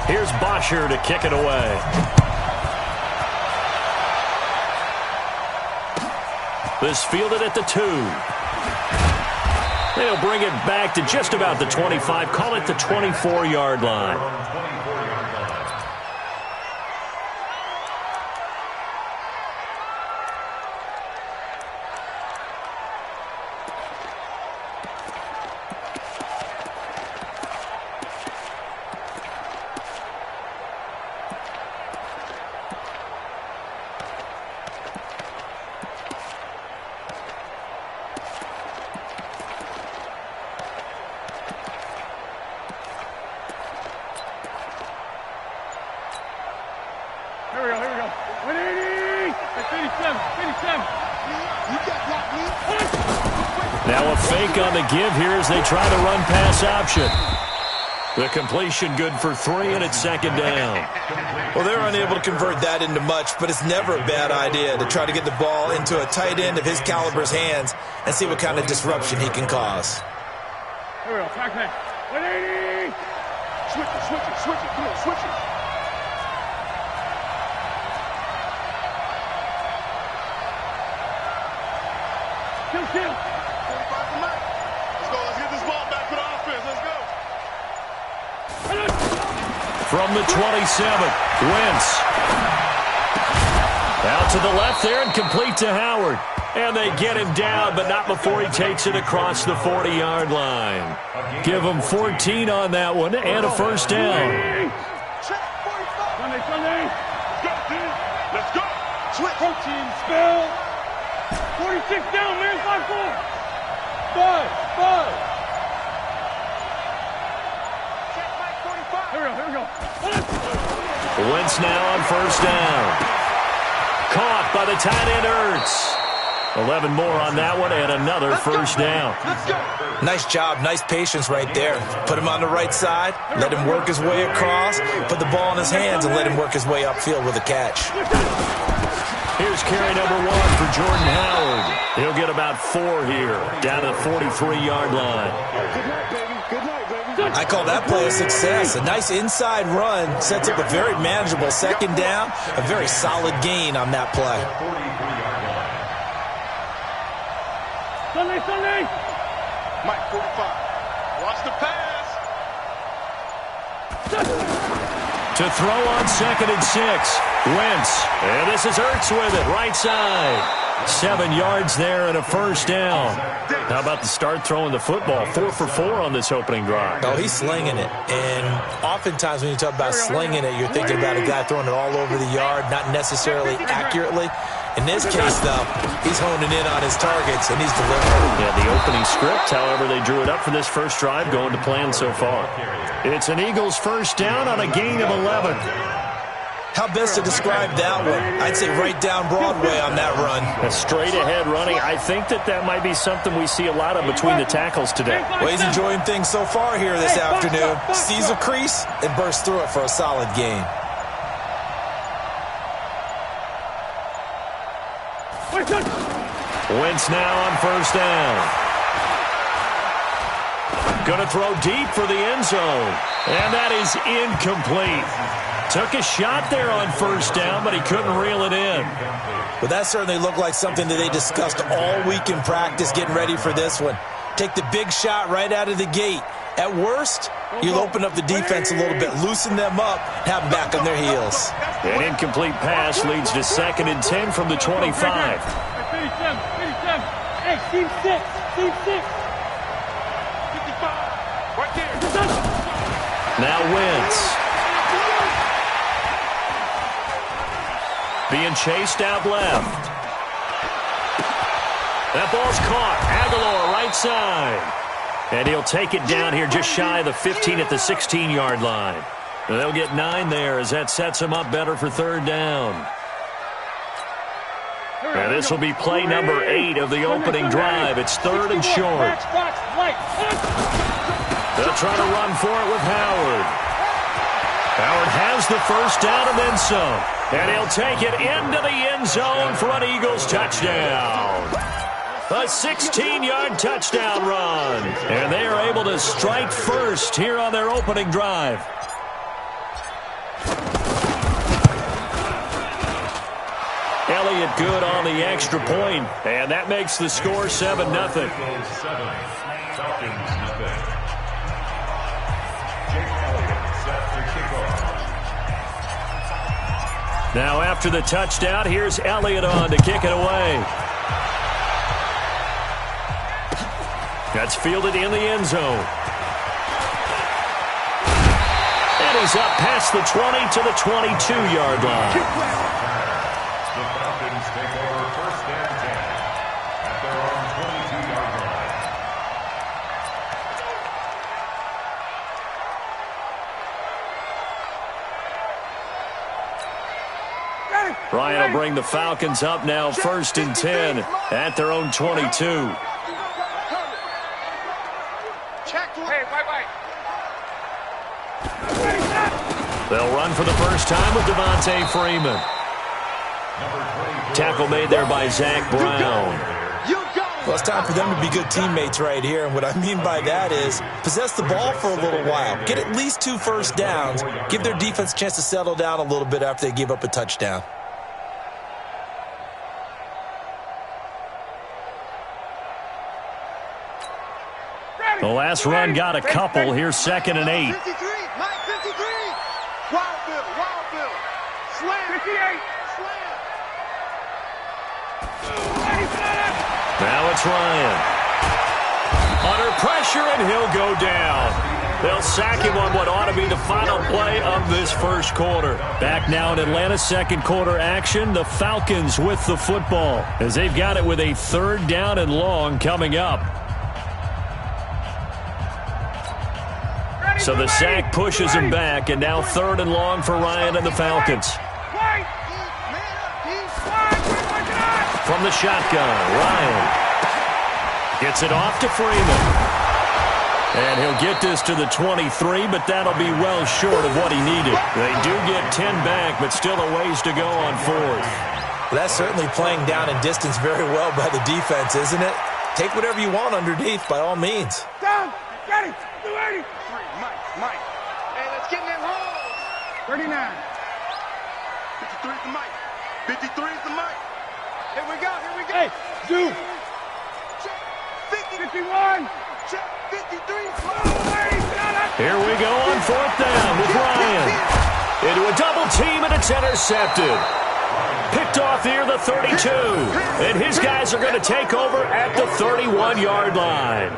Here's Bosher to kick it away. This fielded at the 2. They'll bring it back to just about the 25. Call it the 24-yard line. Now a fake on the give here as they try to run pass option. The completion good for 3, and it's second down. Well, they're unable to convert that into much, but it's never a bad idea to try to get the ball into a tight end of his caliber's hands and see what kind of disruption he can cause. Here we go, back. 180! Switch it, come on, switch it. Kill. Let's get this ball back for the offense. Let's go. From the 27, Wentz. Out to the left there and complete to Howard. And they get him down, but not before he takes it across the 40-yard line. Give him 14 on that one and a first down. Sunday. Let's go. Switch. Protein spell. 46 down, man. 5-4. 5. Here we go. Wentz now on first down. Caught by the tight end Ertz. 11 more on that one and another first down. Nice job, nice patience right there. Put him on the right side, let him work his way across, put the ball in his hands, and let him work his way upfield with a catch. Here's carry number 1 for Jordan Howard. He'll get about 4 here, down to the 43-yard line. I call that play a success. A nice inside run sets up a very manageable second down, a very solid gain on that play. Sunday. Mike, 45. Watch the pass. To throw on 2nd and 6. Wentz. And this is Ertz with it, right side. 7 yards there and a first down. How about the start throwing the football? 4 for 4 on this opening drive. Oh, he's slinging it. And oftentimes when you talk about slinging it, you're thinking about a guy throwing it all over the yard, not necessarily accurately. In this case, though, he's honing in on his targets, and he's delivering. Yeah, the opening script, however, they drew it up for this first drive, going to plan so far. It's an Eagles first down on a gain of 11. How best to describe that one? I'd say right down Broadway on that run. A straight-ahead running. I think that might be something we see a lot of between the tackles today. Well, he's enjoying things so far here this afternoon. Sees a crease and bursts through it for a solid gain. Wentz now on first down. Going to throw deep for the end zone. And that is incomplete. Took a shot there on first down, but he couldn't reel it in. But that certainly looked like something that they discussed all week in practice getting ready for this one. Take the big shot right out of the gate. At worst, you'll open up the defense a little bit, loosen them up, have them back on their heels. An incomplete pass leads to 2nd and 10 from the 25. 87. Hey, team 6. 55. Right there. Now Wentz. Being chased out left. That ball's caught. Aguilar right side. And he'll take it down here just shy of the 15 at the 16-yard line. And they'll get 9 there as that sets them up better for third down. And this will be play number 8 of the opening drive. It's 3rd and short. They'll try to run for it with Howard. Howard has the first down and then some. And he'll take it into the end zone for an Eagles touchdown. A 16-yard touchdown run. And they are able to strike first here on their opening drive. Elliott good on the extra point, and that makes the score 7-0. Now after the touchdown, here's Elliott on to kick it away. That's fielded in the end zone. And he's up past the 20 to the 22-yard line. The Falcons take over first and 10 at their own 22-yard line. Ryan will bring the Falcons up now first and 10 at their own 22. They'll run for the first time with Devontae Freeman. Tackle made there by Zach Brown. Well, it's time for them to be good teammates right here. And what I mean by that is possess the ball for a little while. Get at least 2 first downs. Give their defense a chance to settle down a little bit after they give up a touchdown. The last run got a couple. Here's 2nd and 8. 53, Mike, 53. Wild Bill, slam, 58, slam. Now it's Ryan. Under pressure, and he'll go down. They'll sack him on what ought to be the final play of this first quarter. Back now in Atlanta's second quarter action, the Falcons with the football as they've got it with a 3rd down and long coming up. So the sack pushes him back, and now 3rd and long for Ryan and the Falcons. From the shotgun, Ryan gets it off to Freeman. And he'll get this to the 23, but that'll be well short of what he needed. They do get 10 back, but still a ways to go on 4th. Well, that's certainly playing down in distance very well by the defense, isn't it? Take whatever you want underneath, by all means. Down, got it, 280. Mike. Hey, let's get in that hole. 39. 53 is the Mike. 53 is the Mike. Here we go. Hey, Zoo. Check. 51. Check. 53. Here we go on 4th down with Ryan. Into a double team, and it's intercepted. Picked off here, the 32. And his guys are going to take over at the 31-yard line.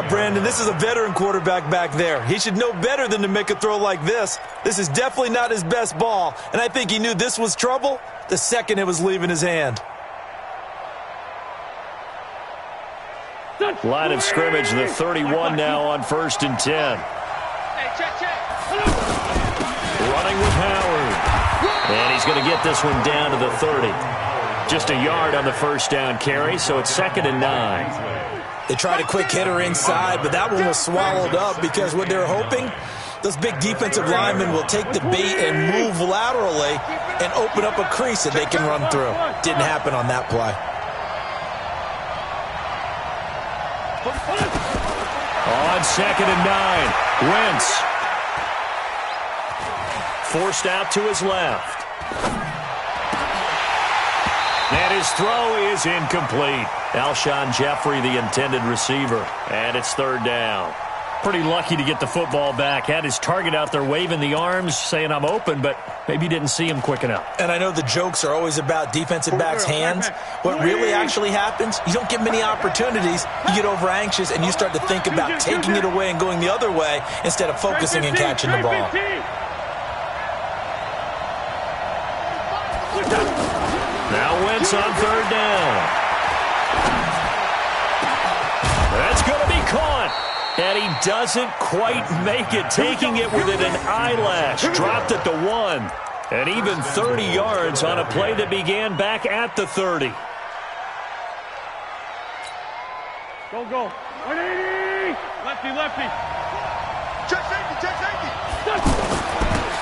Brandon, this is a veteran quarterback back there. He should know better than to make a throw like this. This is definitely not his best ball, and I think he knew this was trouble the second it was leaving his hand. Line of scrimmage, the 31 now on 1st and 10. Hey, check. Running with Howard. And he's going to get this one down to the 30. Just a yard on the first down carry, so it's 2nd and 9. They tried a quick hitter inside, but that one was swallowed up because what they're hoping, those big defensive linemen will take the bait and move laterally and open up a crease that they can run through. Didn't happen on that play. On 2nd and 9, Wentz. Forced out to his left. And his throw is incomplete. Alshon Jeffrey, the intended receiver. And it's 3rd down. Pretty lucky to get the football back. Had his target out there waving the arms, saying I'm open, but maybe didn't see him quick enough. And I know the jokes are always about defensive backs' hands. What really actually happens, you don't get many opportunities. You get over anxious, and you start to think about taking it away and going the other way instead of focusing and catching the ball. Now Wentz on 3rd down. That's going to be caught. And he doesn't quite make it, taking it within an eyelash. Dropped at the 1. And even 30 yards on a play that began back at the 30. Go. 180. Lefty. Check safety.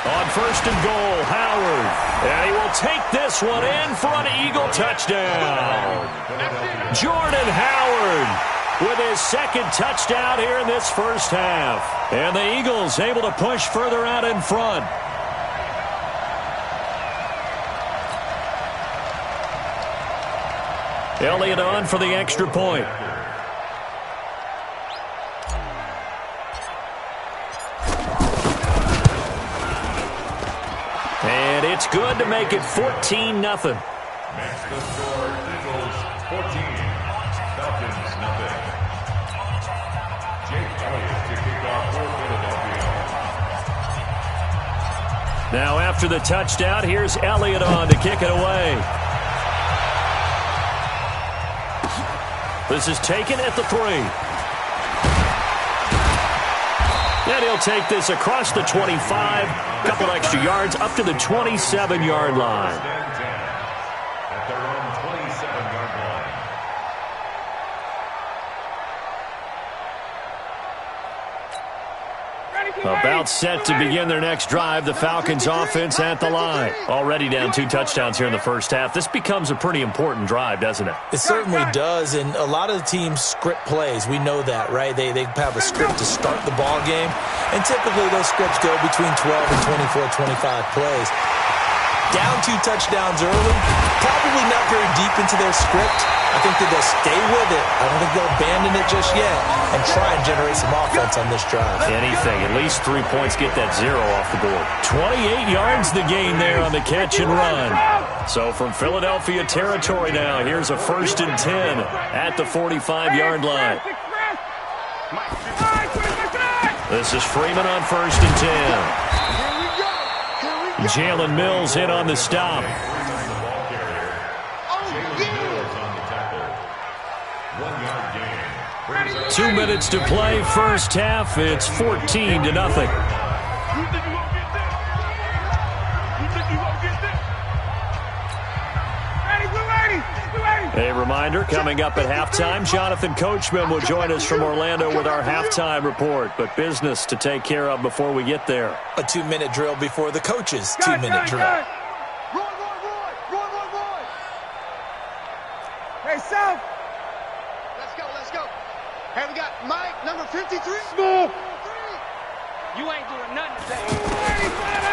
On 1st and goal, Howard. And he will take this one in for an Eagle touchdown. Jordan Howard with his 2nd touchdown here in this first half. And the Eagles able to push further out in front. Elliott on for the extra point. And it's good to make it 14-0. Makes the score Eagles 14, Falcons 0. Jake Elliott to kick off for Philadelphia. Now after the touchdown, here's Elliott on to kick it away. This is taken at the 3. And he'll take this across the 25. Couple extra yards up to the 27-yard line. At their own 27-yard line. About set to begin their next drive. The Falcons offense at the line. Already down 2 touchdowns here in the first half. This becomes a pretty important drive, doesn't it? It certainly does, and a lot of the teams script plays. We know that, right? They have a script to start the ball game, and typically those scripts go between 12 and 24, 25 plays. Down 2 touchdowns early, probably not very deep into their script. I think that they'll stay with it. I don't think they'll abandon it just yet and try and generate some offense on this drive. Anything. At least 3 points, get that 0 off the board. 28 yards the gain there on the catch and run. So from Philadelphia territory now, here's a 1st and 10 at the 45-yard line. This is Freeman on 1st and 10. Jalen Mills in on the stop. 2 minutes to play, first half. It's 14-0. A reminder, coming up at halftime, Jonathan Coachman will join us from Orlando with our halftime report. But business to take care of before we get there. A 2-minute drill before the coach's 2-minute drill. Roy. Hey, South. Let's go. Hey, we got Mike, number 53. Small. You ain't doing nothing today.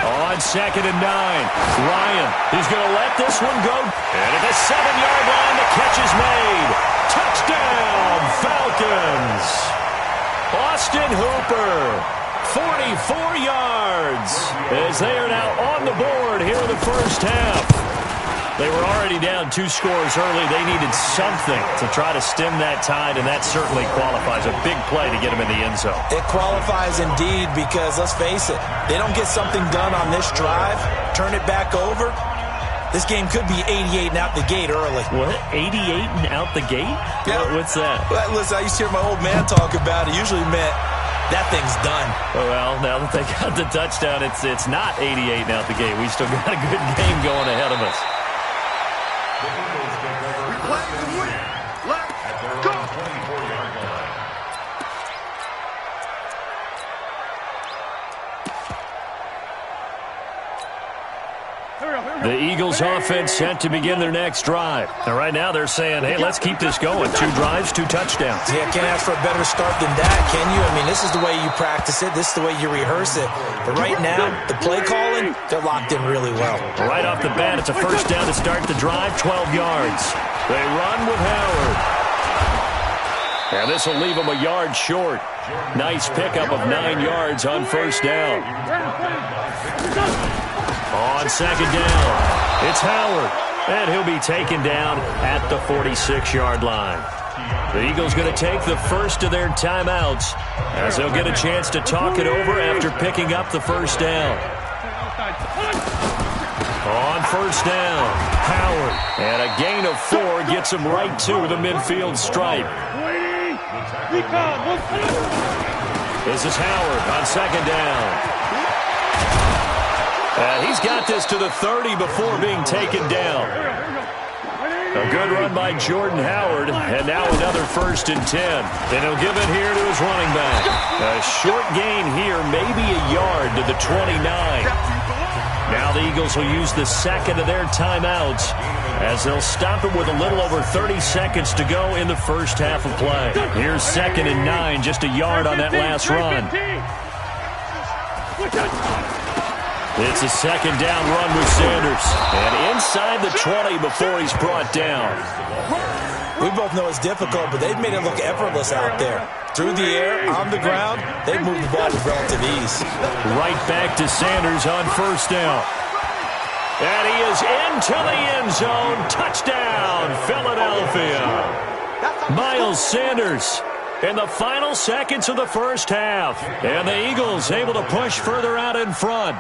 On 2nd and 9, Ryan, he's going to let this one go. And at the 7-yard line, the catch is made. Touchdown, Falcons. Austin Hooper, 44 yards, as they are now on the board here in the first half. They were already down 2 scores early. They needed something to try to stem that tide, and that certainly qualifies. A big play to get them in the end zone. It qualifies indeed because, let's face it, they don't get something done on this drive, turn it back over, this game could be 88 and out the gate early. What? 88 and out the gate? Yeah. What's that? Well, listen, I used to hear my old man talk about it. Usually meant that thing's done. Well, now that they got the touchdown, it's not 88 and out the gate. We still got a good game going ahead of us. Let's go. The Eagles offense set to begin their next drive. And right now they're saying, hey, let's keep this going. 2 drives, 2 touchdowns. Yeah, can't ask for a better start than that, can you? I mean, this is the way you practice it. This is the way you rehearse it. But right now, the play calling, they're locked in really well. Right off the bat, it's a first down to start the drive, 12 yards. They run with Howard. And this will leave them a yard short. Nice pickup of 9 yards on first down. On 2nd down, it's Howard, and he'll be taken down at the 46-yard line. The Eagles going to take the first of their timeouts as they'll get a chance to talk it over after picking up the first down. On first down, Howard, and a gain of 4 gets him right to the midfield stripe. This is Howard on 2nd down. He's got this to the 30 before being taken down. A good run by Jordan Howard, and now another 1st and 10. And he'll give it here to his running back. A short gain here, maybe a yard to the 29. Now the Eagles will use the second of their timeouts as they'll stop it with a little over 30 seconds to go in the first half of play. Here's 2nd and 9, just a yard on that last run. It's a 2nd down run with Sanders. And inside the 20 before he's brought down. We both know it's difficult, but they've made it look effortless out there. Through the air, on the ground, they've moved the ball with relative ease. Right back to Sanders on first down. And he is into the end zone. Touchdown, Philadelphia. Miles Sanders in the final seconds of the first half. And the Eagles able to push further out in front.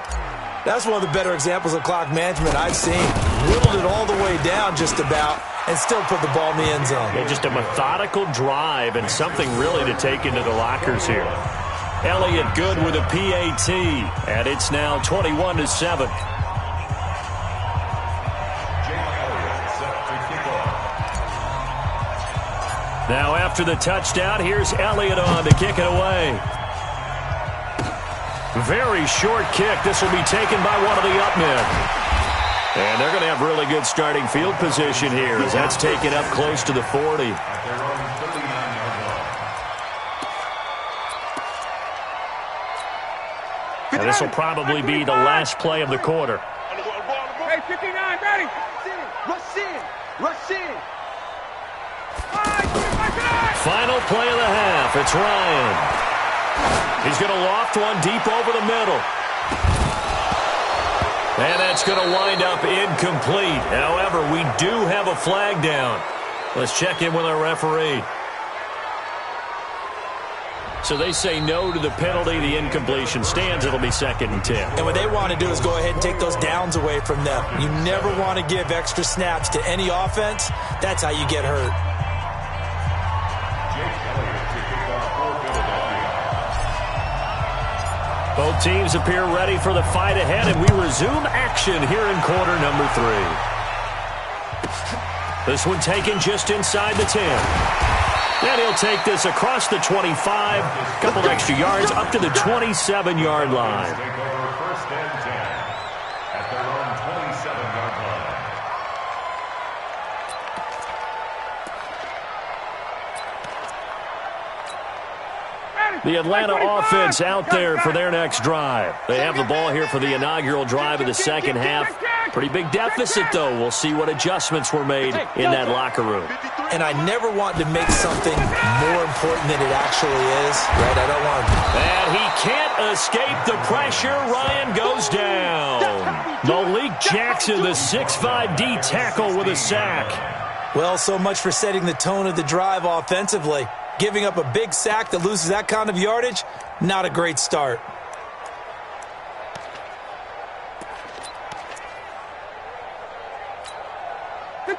That's one of the better examples of clock management I've seen. Whittled it all the way down just about and still put the ball in the end zone. Yeah, just a methodical drive and something really to take into the lockers here. Elliott good with a PAT. And it's now 21-7. Now after the touchdown, here's Elliott on to kick it away. Very short kick. This will be taken by one of the up men. And they're going to have really good starting field position here as that's taken up close to the 40. And this will probably be the last play of the quarter. Hey, 59, ready. Rush in. Rush in. Final play of the half. It's Ryan. He's going to loft one deep over the middle. And that's going to wind up incomplete. However, we do have a flag down. Let's check in with our referee. So they say no to the penalty. The incompletion stands. It'll be 2nd and 10. And what they want to do is go ahead and take those downs away from them. You never want to give extra snaps to any offense. That's how you get hurt. Both teams appear ready for the fight ahead, and we resume action here in quarter number 3. This one taken just inside the 10. And he'll take this across the 25, a couple extra yards up to the 27-yard line. First and 10 at their own 27-yard line. The Atlanta offense out there for their next drive. They have the ball here for the inaugural drive of the second half. Pretty big deficit, though. We'll see what adjustments were made in that locker room. And I never want to make something more important than it actually is, right? I don't want to. And he can't escape the pressure. Ryan goes down. Malik Jackson, the 6'5" D tackle with a sack. Well, so much for setting the tone of the drive offensively. Giving up a big sack that loses that kind of yardage, not a great start.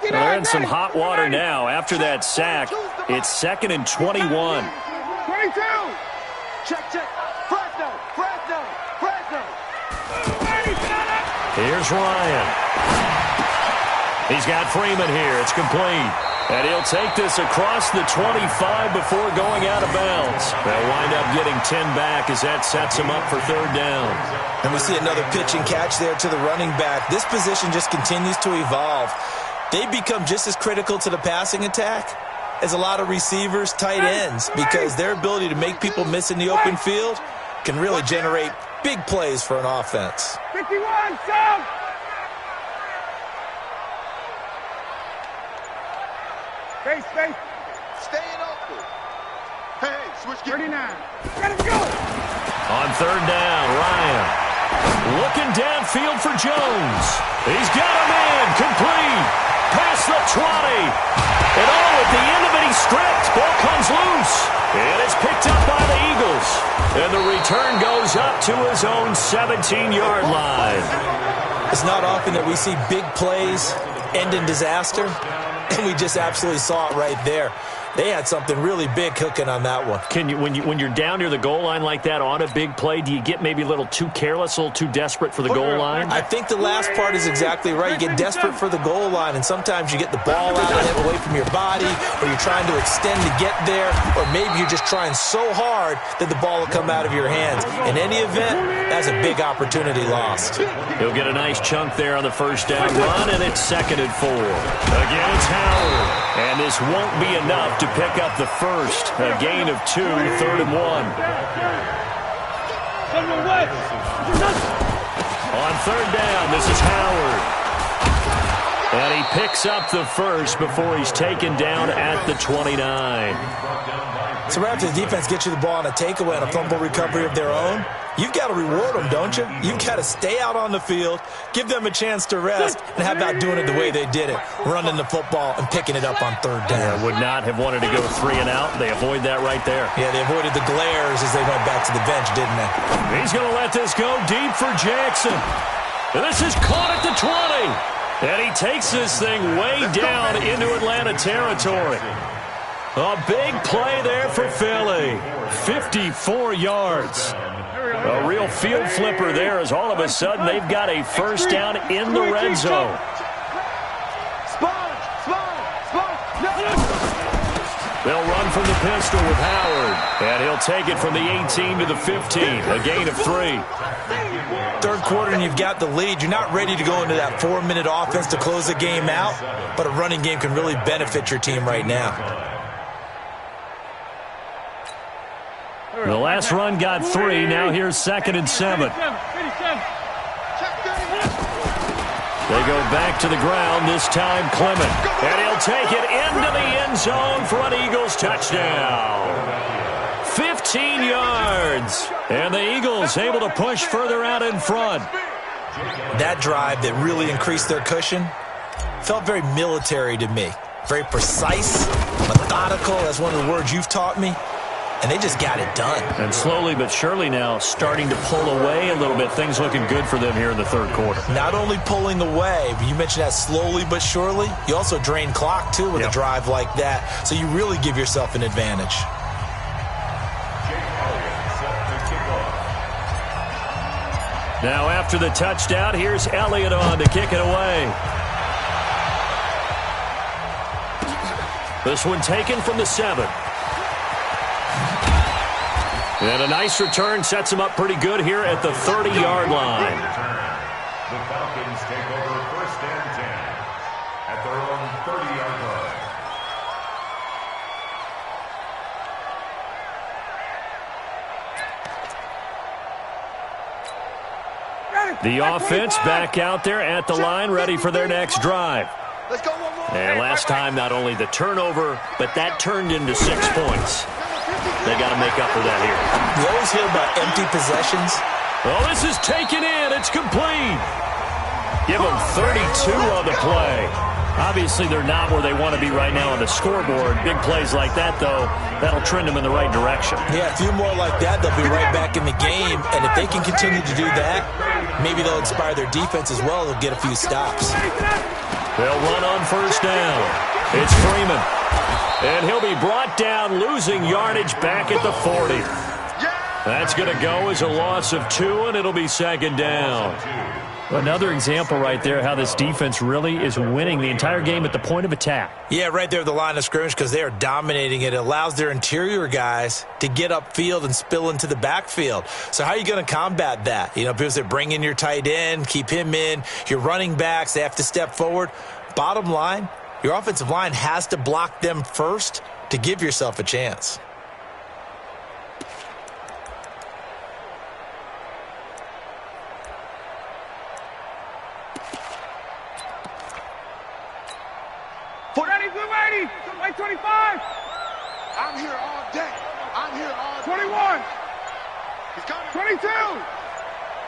They're in some hot water now. After that sack, it's 2nd and 21. 22. Check. Fresno. Here's Ryan. He's got Freeman here. It's complete. And he'll take this across the 25 before going out of bounds. They'll wind up getting 10 back as that sets him up for 3rd down. And we see another pitch and catch there to the running back. This position just continues to evolve. They become just as critical to the passing attack as a lot of receivers, tight ends, because their ability to make people miss in the open field can really generate big plays for an offense. 51, Sam. Face. Staying open. Hey, switch. 39. Let us go. On 3rd down, Ryan. Looking downfield for Jones. He's got him in. Complete. Past the 20. And at the end of it, he's stripped. Ball comes loose. And it's picked up by the Eagles. And the return goes up to his own 17-yard line. It's not often that we see big plays end in disaster. And we just absolutely saw it right there. They had something really big cooking on that one. Can you, when you're down near the goal line like that on a big play, do you get maybe a little too careless, a little too desperate for the goal line? I think the last part is exactly right. You get desperate for the goal line, and sometimes you get the ball out of it away from your body, or you're trying to extend to get there, or maybe you're just trying so hard that the ball will come out of your hands. In any event, that's a big opportunity lost. He'll get a nice chunk there on the 1st down run, and it's 2nd and 4. Again, it's Howard, and this won't be enough to pick up the first. A gain of 2, 3rd and 1. On 3rd down, this is Howard. And he picks up the first before he's taken down at the 29. So right after the defense gets you the ball on a takeaway and a fumble recovery of their own, you've got to reward them, don't you? You've got to stay out on the field, give them a chance to rest, and how about doing it the way they did it, running the football and picking it up on third down. Yeah, would not have wanted to go 3 and out. They avoid that right there. Yeah, they avoided the glares as they went back to the bench, didn't they? He's going to let this go deep for Jackson. And this is caught at the 20. And he takes this thing way down into Atlanta territory. A big play there for Philly. 54 yards. A real field flipper there as all of a sudden they've got a first down in the red zone. They'll run from the pistol with Howard. And he'll take it from the 18 to the 15. A gain of 3. Third quarter and you've got the lead. You're not ready to go into that 4-minute offense to close the game out, but a running game can really benefit your team right now. The last run got 3. Now here's 2nd and 7. They go back to the ground, this time Clement. And he'll take it into the end zone for an Eagles touchdown. 15 yards. And the Eagles able to push further out in front. That drive that really increased their cushion felt very military to me. Very precise, methodical, that's one of the words you've taught me. And they just got it done. And slowly but surely now starting to pull away a little bit. Things looking good for them here in the third quarter. Not only pulling away, but you mentioned that slowly but surely. You also drain clock, too, with a drive like that. So you really give yourself an advantage. Now after the touchdown, here's Elliott on to kick it away. This one taken from the 7. And a nice return sets him up pretty good here at the 30-yard line. The Falcons take over 1st and 10 at their own 30-yard line. The offense back out there at the line, ready for their next drive. And last time, not only the turnover, but that turned into 6 points. They got to make up for that here. You always hear about empty possessions. Oh, this is taken in. It's complete. Give them 32 on the play. Obviously, they're not where they want to be right now on the scoreboard. Big plays like that, though, that'll trend them in the right direction. Yeah, a few more like that, they'll be right back in the game. And if they can continue to do that, maybe they'll inspire their defense as well. They'll get a few stops. They'll run on first down. It's Freeman. And he'll be brought down, losing yardage back at the 40. That's going to go as a loss of 2, and it'll be 2nd down. Another example right there how this defense really is winning the entire game at the point of attack. Yeah, right there at the line of scrimmage because they are dominating it. It allows their interior guys to get upfield and spill into the backfield. So how are you going to combat that? You know, because they bring in your tight end, keep him in. Your running backs, they have to step forward. Bottom line, your offensive line has to block them first to give yourself a chance. White 25. I'm here all day. I'm here all day. 21. He's coming. 22.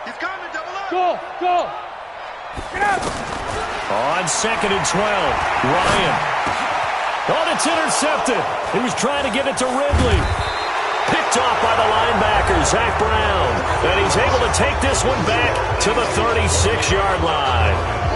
He's coming. Double up. Go. Get up. On 2nd and 12, Ryan. Oh, it's intercepted. He was trying to give it to Ridley. Picked off by the linebacker, Zach Brown. And he's able to take this one back to the 36-yard line.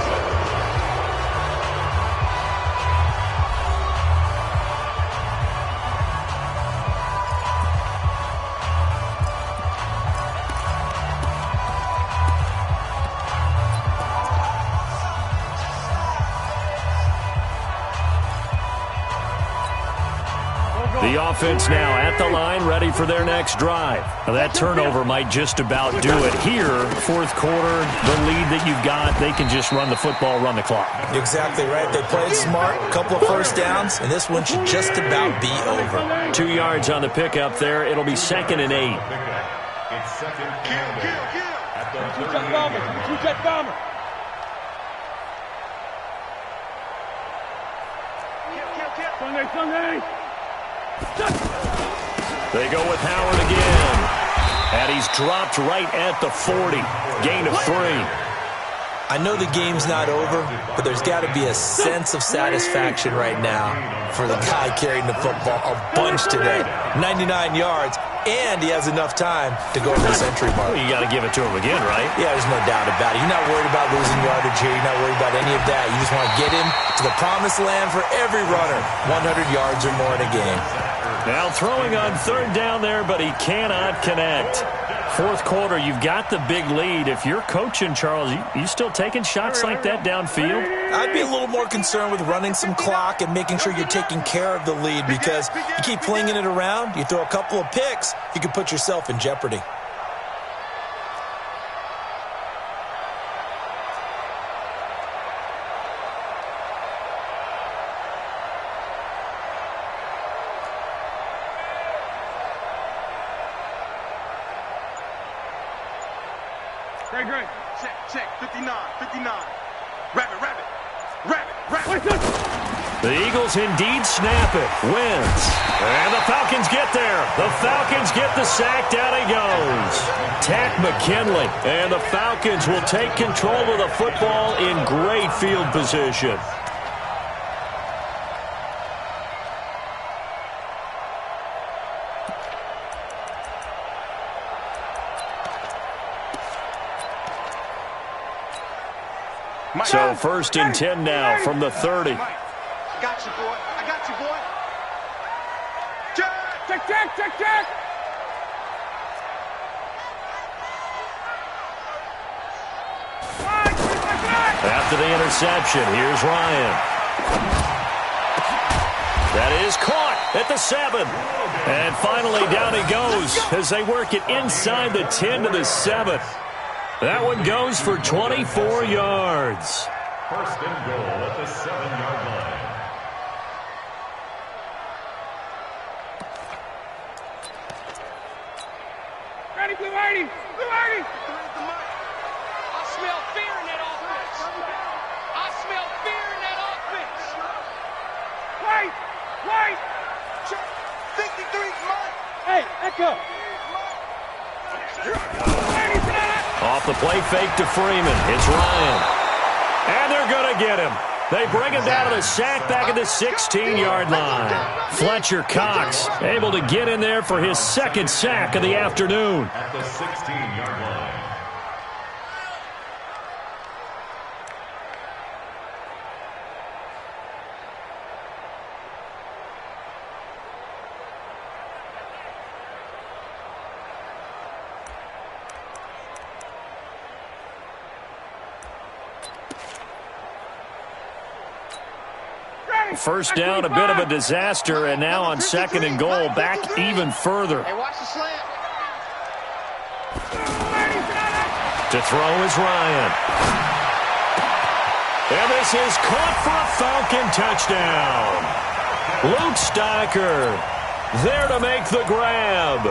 The offense now at the line, ready for their next drive. Now that turnover might just about do it here. Fourth quarter, the lead that you've got, they can just run the football, run the clock. You're exactly right. They played smart, a couple of first downs, and this one should just about be over. 2 yards on the pickup there. It'll be 2nd and 8. It's 2nd and 8 at the 38. Two-jet bomber. Sunday. They go with Howard again. And he's dropped right at the 40. Gain of 3. I know the game's not over, but there's got to be a sense of satisfaction right now for the guy carrying the football a bunch today. 99 yards, and he has enough time to go over the century mark. Well, you got to give it to him again, right? Yeah, there's no doubt about it. You're not worried about losing yardage here. You're not worried about any of that. You just want to get him to the promised land for every runner. 100 yards or more in a game. Now throwing on 3rd down there, but he cannot connect. 4th quarter, you've got the big lead. If you're coaching, Charles, you still taking shots like that downfield? I'd be a little more concerned with running some clock and making sure you're taking care of the lead, because you keep flinging it around, you throw a couple of picks, you can put yourself in jeopardy. Great. Check. 59. Rabbit. The Eagles indeed snap it. Wins. And the Falcons get there. The Falcons get the sack. Down he goes. Tack McKinley. And the Falcons will take control of the football in great field position. So 1st and 10 now from the 30. I got you, boy. Check. After the interception, here's Ryan. That is caught at the 7. And finally down he goes as they work it inside the 10 to the 7. That one goes for 24 yards. 1st and goal at the 7-yard line. Ready, Blue 80. I smell fear in that offense. I smell fear in that offense. Wait. 63's mine. Hey, Echo. Off the play fake to Freeman. It's Ryan. And they're going to get him. They bring him down to the sack back at the 16-yard line. Fletcher Cox able to get in there for his 2nd sack of the afternoon. At the 16-yard line. First down, a bit of a disaster, and now on 2nd and goal, back even further. Hey, watch the slant. To throw is Ryan. And this is caught for a Falcon touchdown. Luke Steicher there to make the grab.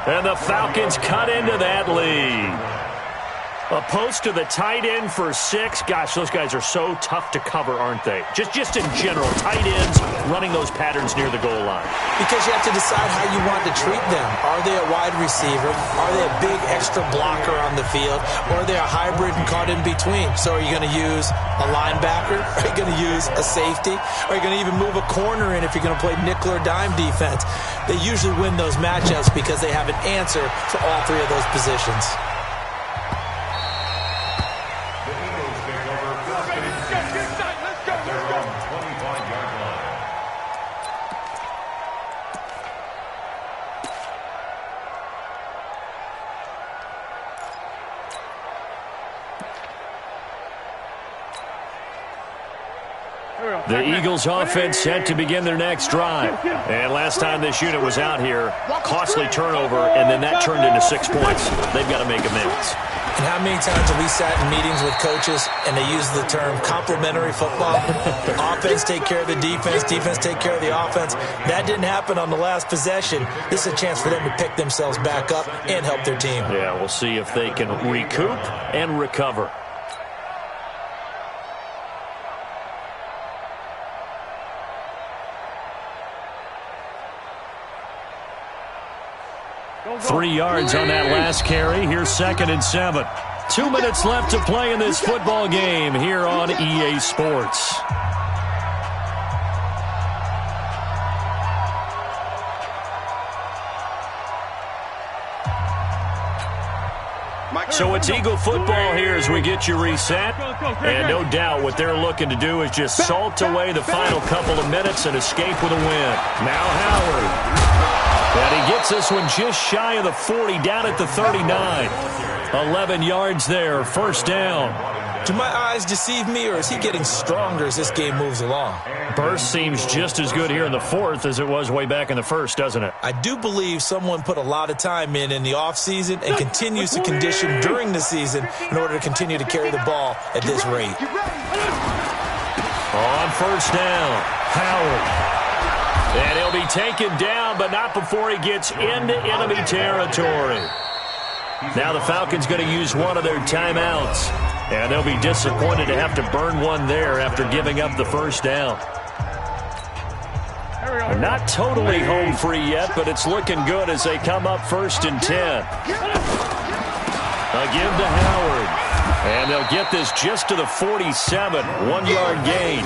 And the Falcons cut into that lead. A post to the tight end for 6. Gosh, those guys are so tough to cover, aren't they? Just in general, tight ends running those patterns near the goal line. Because you have to decide how you want to treat them. Are they a wide receiver? Are they a big extra blocker on the field? Or are they a hybrid and caught in between? So are you going to use a linebacker? Are you going to use a safety? Are you going to even move a corner in if you're going to play nickel or dime defense? They usually win those matchups because they have an answer for all 3 of those positions. The Eagles offense set to begin their next drive. And last time this unit was out here, costly turnover, and then that turned into 6 points. They've got to make amends. And how many times have we sat in meetings with coaches and they use the term complementary football? Offense take care of the defense, defense take care of the offense. That didn't happen on the last possession. This is a chance for them to pick themselves back up and help their team. Yeah, we'll see if they can recoup and recover. 3 yards on that last carry. Here's 2nd and 7. 2 minutes left to play in this football game here on EA Sports. So it's Eagle football here as we get you reset. And no doubt what they're looking to do is just salt away the final couple of minutes and escape with a win. Now Howard. And he gets this one just shy of the 40, down at the 39. 11 yards there, 1st down. Do my eyes deceive me, or is he getting stronger as this game moves along? Burst seems just as good here in the 4th as it was way back in the 1st, doesn't it? I do believe someone put a lot of time in the offseason and continues to condition during the season in order to continue to carry the ball at this rate. On 1st down, Howard. And he'll be taken down, but not before he gets into enemy territory. Now the Falcons going to use one of their timeouts. And they'll be disappointed to have to burn one there after giving up the 1st down. Not totally home free yet, but it's looking good as they come up 1st and 10. Again to Howard. And they'll get this just to the 47. 1-yard gain.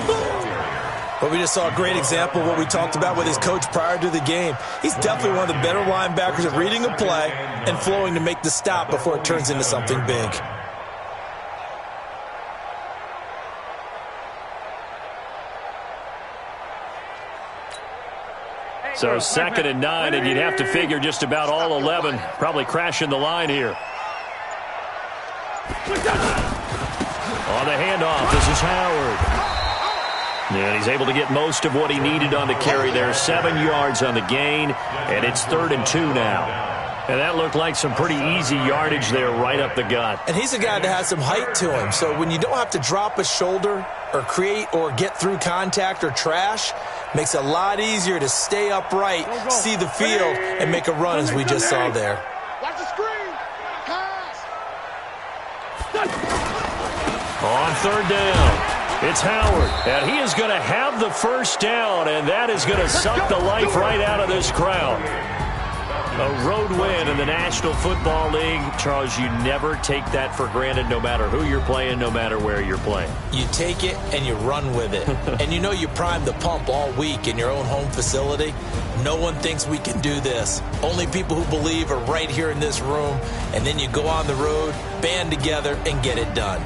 But we just saw a great example of what we talked about with his coach prior to the game. He's definitely one of the better linebackers at reading a play and flowing to make the stop before it turns into something big. So 2nd and 9, and you'd have to figure just about all 11 probably crashing the line here. On the handoff, this is Howard. And he's able to get most of what he needed on the carry there. 7 yards on the gain, and it's 3rd and 2 now. And that looked like some pretty easy yardage there right up the gut. And he's a guy that has some height to him. So when you don't have to drop a shoulder or create or get through contact or trash, makes it a lot easier to stay upright, see the field, and make a run as we just saw there. Watch the screen. Pass. On 3rd down, it's Howard. And he is going to have the 1st down, and that is going to suck the life right out of this crowd. A road win in the National Football League. Charles, you never take that for granted no matter who you're playing, no matter where you're playing. You take it and you run with it. And you know you primed the pump all week in your own home facility. No one thinks we can do this. Only people who believe are right here in this room. And then you go on the road, band together, and get it done.